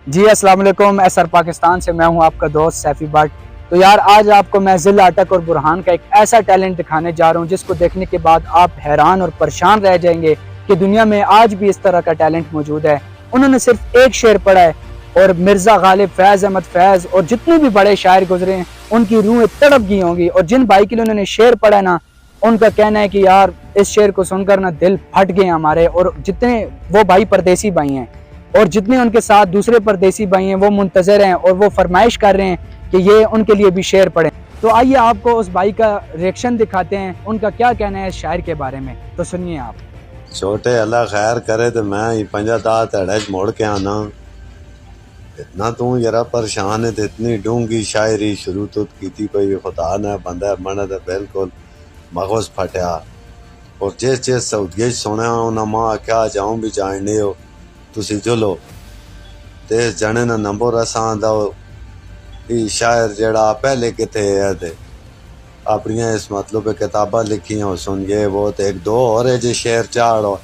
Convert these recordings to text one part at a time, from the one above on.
जी अस्सलाम वालेकुम। एसआर पाकिस्तान से मैं हूं आपका दोस्त सैफी भट्ट। तो यार आज आपको मैं जिला अटक और बुरहान का एक ऐसा टैलेंट दिखाने जा रहा हूं जिसको देखने के बाद आप हैरान और परेशान रह जाएंगे कि दुनिया में आज भी इस तरह का टैलेंट मौजूद है। उन्होंने सिर्फ एक शेर पढ़ा है और मिर्जा गालिब, फैज अहमद फैज और जितने भी बड़े शायर गुजरे हैं उनकी रूहें तड़प गई होंगी। और जिन भाई के लिए उन्होंने शेर पढ़ा है ना, उनका कहना है कि यार इस शेर को सुनकर ना दिल फट गए हमारे। और जितने वो भाई परदेसी भाई हैं और जितने उनके साथ दूसरे परदेसी भाई हैं वो मुंतजर हैं और वो फरमाइश कर रहे हैं कि ये उनके लिए भी शेर पढ़ें। तो आइए आपको उस भाई का रिएक्शन दिखाते हैं, उनका क्या कहना है इस शायर के बारे में। तो सुनिए आप। छोटे अल्लाह खैर करे तो मैं ही 50 धड़े मोड़ के आना। इतना तू जरा परेशान है तो इतनी डूंगी शायरी शुरू तो की कोई खुदा ने बंदा मन तो बिल्कुल मगज फटिया। और जिस सऊदगी सुने उन्हें मां क्या जाऊं भी जानने हो तुसी जुलो ते जने ना नंबर असां दो शायर जड़ा पहले किथे है ते अपनी इस मतलब किताबा लिखी हो सुन ये वो तो एक दो और है जो शेर चाड़ो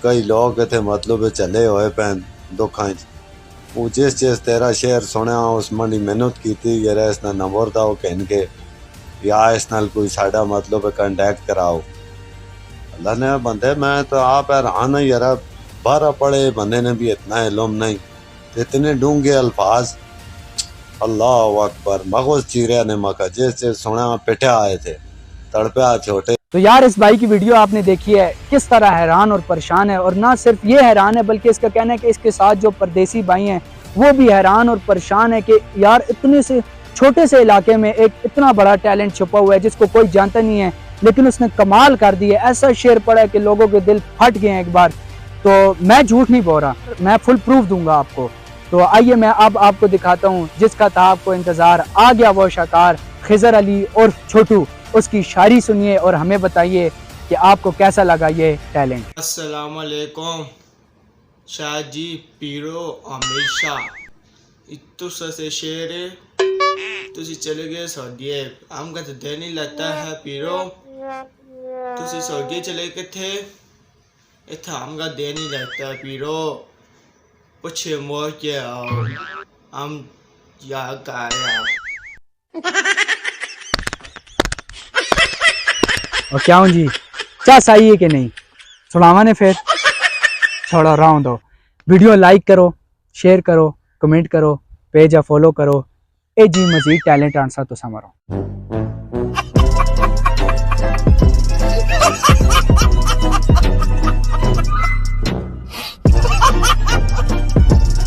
कई लोग थे मतलब चले हुए पैन दुखा वो जिस तेरा शेर सुने उस मनी मेहनत की थी जरा इस नंबर दो कहन के या इस नाल कोई साडा मतलब कंटेक्ट कराओ। अल्लाह ने बंदे मैं तो आप हैरान है यार, 12 पढ़े बंदे ने भी इतना इल्म नहीं, इतने डूंगे अल्फाज। अल्लाह अकबर मगज चीरे ने मका जैसे सुना पिटे आए थे तड़पे छोटे। तो यार इस भाई की वीडियो आपने देखी है, किस तरह हैरान और परेशान है। और ना सिर्फ ये हैरान है बल्कि इसका कहना है कि इसके साथ जो परदेसी भाई हैं वो भी हैरान और परेशान है कि यार इतने से छोटे से इलाके में एक इतना बड़ा टैलेंट छुपा हुआ है जिसको कोई जानता नहीं है, लेकिन उसने कमाल कर दिया। ऐसा शेर पड़ा है कि लोगों के दिल फट गए हैं एक बार। तो मैं झूठ नहीं बोल रहा, मैं फुल प्रूफ दूंगा आपको। तो आइए मैं अब आपको दिखाता हूँ जिसका था आपको इंतजार। आ गया वो शाकार खिजर अली और छोटू। उसकी शायरी सुनिए और हमें बताइए कि आपको कैसा लगा ये टैलेंट। अस्सलाम वालेकुम शाह जी पीरो हमेशा इतु से शेर तुसी चले गए सऊदीए हमका तो देर नहीं लगता है पीरो तुसी सऊदी चले गए थे इतना हमका देर नहीं लगता है पीरो पूछे मोर के आओ हम या गाया। और क्या हूँ जी, क्या सही है कि नहीं सुनावा ने फिर छोड़ो राउंड दो। वीडियो लाइक करो, शेयर करो, कमेंट करो, पेज फॉलो करो। ए जी मजीद टैलेंट आंसर तो समरो।